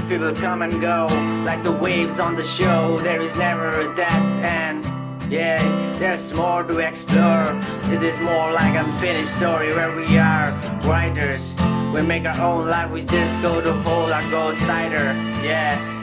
people come and go, like the waves on the show. There is never a dead end. Yeah, there's more to explore. It is more like an unfinished story where we are writers. We make our own life, we just go to hold our gold cider. Yeah.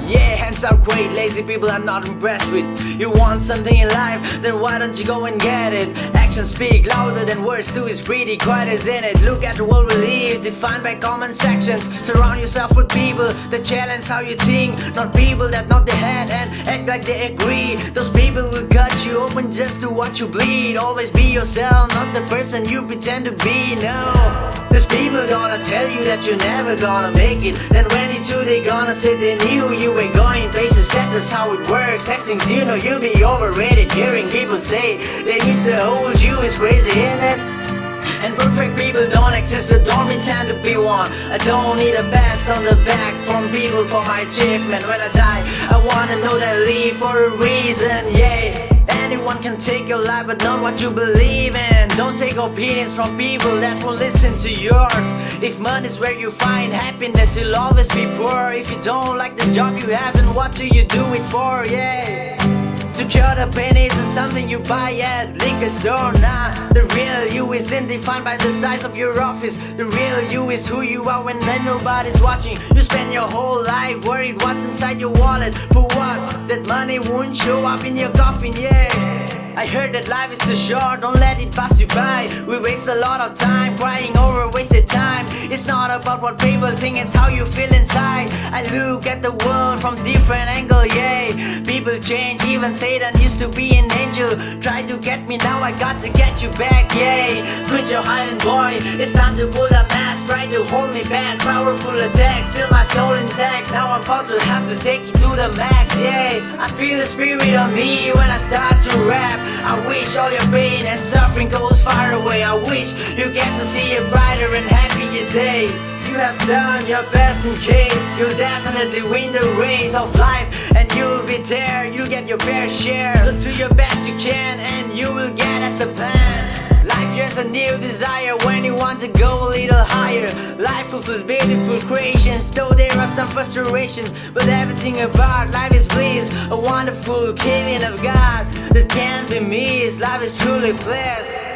Yeah, hands are great, lazy people I'm not impressed with. You want something in life, then why don't you go and get it? Actions speak louder than words too, is pretty quiet as in it. Look at the world we live, defined by common sections. Surround yourself with people that challenge how you think, not people that nod their head and act like they agree. Those people will cut you open just to watch you bleed. Always be yourself, not the person you pretend to be, no. There's people gonna tell you that you're never gonna make it. Then when you do, they gonna say they knew you ain't going places. That's just how it works. Next things you know, you'll be overrated. Hearing people say they used to hold you is crazy, isn't it? And perfect people don't exist, so don't pretend to be one. I don't need a pat on the back from people for my achievement. When I die, I wanna know that I live for a reason, yeah. Anyone can take your life, but not what you believe in. Don't take opinions from people that won't listen to yours. If money's where you find happiness, you'll always be poor. If you don't like the job you have, then what do you do it for, yeah? To cure the pain isn't something you buy at liquor store, nah. The real you isn't defined by the size of your office. The real you is who you are when nobody's watching. You spend your whole life worried what's inside your wallet. For what? That money won't show up in your coffin, yeah. I heard that life is too short, don't let it pass you by. We waste a lot of time crying over wasted time. It's not about what people think, it's how you feel inside. I look at the world from different angle, yeah. People change, even Satan used to be an angel. Try to get me, now I got to get you back, yeah. Quit your hiding, boy, it's time to pull the mask. Try to hold me back, powerful attack, still my soul intact. Now I'm about to have to take you to the max, yeah. I feel the spirit on me when I start to rap. I wish all your pain and suffering goes far away. I wish you get to see a brighter and happier day. You have done your best in case. You'll definitely win the race of life, and you'll be there, you'll get your fair share. So do your best you can and you will get as the plan. Life yearns a new desire when you want to go a little higher. Life fulfills beautiful creations, though there are some frustrations. But everything about life is bliss, a wonderful giving of God that can't be missed. Life is truly blessed.